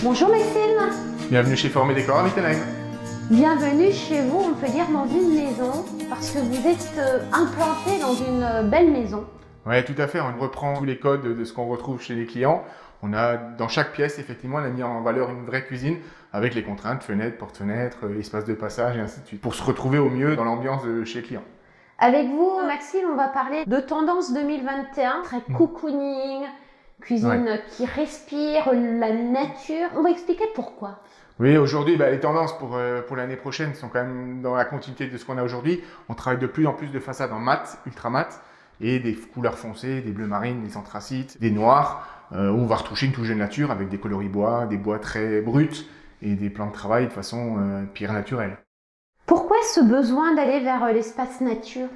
Bonjour Maxime. Bienvenue chez Forme et Décor à Wittenheim. Bienvenue chez vous, on peut dire dans une maison, parce que vous êtes implanté dans une belle maison. Oui, tout à fait. On reprend tous les codes de ce qu'on retrouve chez les clients. On a dans chaque pièce, effectivement, on a mis en valeur une vraie cuisine avec les contraintes, fenêtres, porte-fenêtres, espace de passage et ainsi de suite, pour se retrouver au mieux dans l'ambiance de chez le client. Avec vous, Maxime, on va parler de tendance 2021, très cocooning, cuisine qui respire la nature. On va expliquer pourquoi. Oui, aujourd'hui, les tendances pour l'année prochaine sont quand même dans la continuité de ce qu'on a aujourd'hui. On travaille de plus en plus de façades en mat, ultra mat, et des couleurs foncées, des bleus marines, des anthracites, des noirs, où on va retoucher une touche de nature avec des coloris bois, des bois très bruts et des plans de travail de façon pierre naturelle. Pourquoi ce besoin d'aller vers l'espace nature ?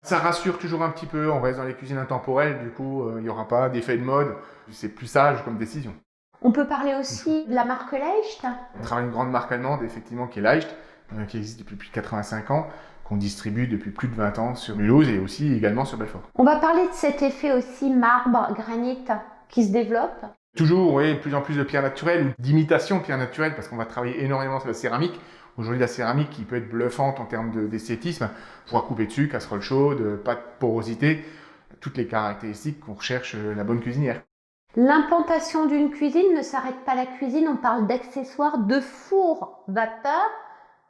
Ça rassure toujours un petit peu, on reste dans les cuisines intemporelles, du coup, il n'y aura pas d'effet de mode, c'est plus sage comme décision. On peut parler aussi de la marque Leicht. On travaille une grande marque allemande, effectivement, qui est Leicht, qui existe depuis plus de 85 ans, qu'on distribue depuis plus de 20 ans sur Mulhouse et aussi également sur Belfort. On va parler de cet effet aussi marbre, granit qui se développe. Toujours, oui, de plus en plus de pierres naturelles ou d'imitation de pierres naturelles, parce qu'on va travailler énormément sur la céramique. Aujourd'hui, la céramique qui peut être bluffante en termes d'esthétisme, pouvoir couper dessus, casserole chaude, pas de porosité, toutes les caractéristiques qu'on recherche la bonne cuisinière. L'implantation d'une cuisine ne s'arrête pas à la cuisine, on parle d'accessoires, de fours vapeur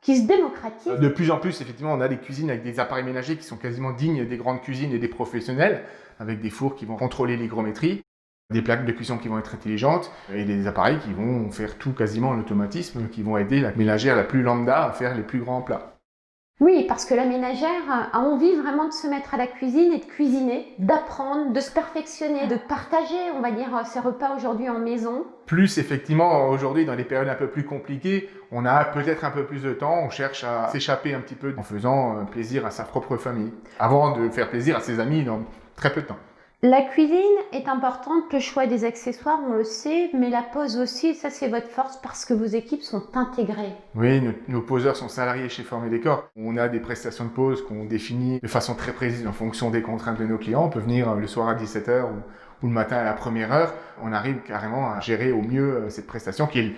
qui se démocratisent. De plus en plus, effectivement, on a des cuisines avec des appareils ménagers qui sont quasiment dignes des grandes cuisines et des professionnels, avec des fours qui vont contrôler l'hygrométrie, des plaques de cuisson qui vont être intelligentes et des appareils qui vont faire tout quasiment en automatisme, qui vont aider la ménagère la plus lambda à faire les plus grands plats. Oui, parce que la ménagère a envie vraiment de se mettre à la cuisine et de cuisiner, d'apprendre, de se perfectionner, de partager, on va dire, ses repas aujourd'hui en maison. Plus effectivement, aujourd'hui, dans les périodes un peu plus compliquées, on a peut-être un peu plus de temps, on cherche à s'échapper un petit peu en faisant plaisir à sa propre famille, avant de faire plaisir à ses amis dans très peu de temps. La cuisine est importante, le choix des accessoires, on le sait, mais la pose aussi, ça c'est votre force parce que vos équipes sont intégrées. Oui, nos poseurs sont salariés chez Forme et Décor. On a des prestations de pose qu'on définit de façon très précise en fonction des contraintes de nos clients. On peut venir le soir à 17h ou le matin à la première heure. On arrive carrément à gérer au mieux cette prestation qui est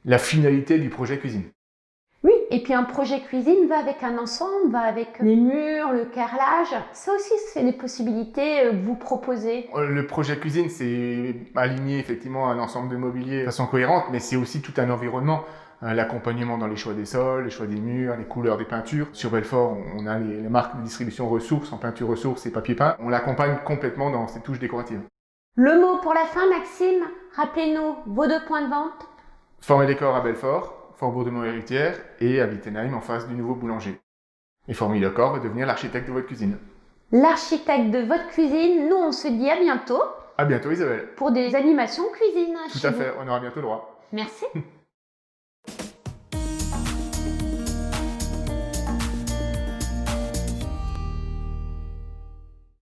la finalité du projet cuisine. Oui, et puis un projet cuisine va avec un ensemble, va avec les murs, le carrelage. Ça aussi, c'est les possibilités que vous proposez. Le projet cuisine, c'est aligner effectivement un ensemble de mobilier de façon cohérente, mais c'est aussi tout un environnement. L'accompagnement dans les choix des sols, les choix des murs, les couleurs des peintures. Sur Belfort, on a les marques de distribution ressources en peinture ressources et papier peint. On l'accompagne complètement dans ces touches décoratives. Le mot pour la fin, Maxime, rappelez-nous vos 2 points de vente. Forme et Décor à Belfort, Fort-Bourg-de-Monts-Héritières et à Wittenheim en face du nouveau boulanger. Et Forme et Décor va devenir l'architecte de votre cuisine. L'architecte de votre cuisine, nous on se dit à bientôt. À bientôt Isabelle. Pour des animations cuisine. Tout à fait, on aura bientôt le droit. Merci.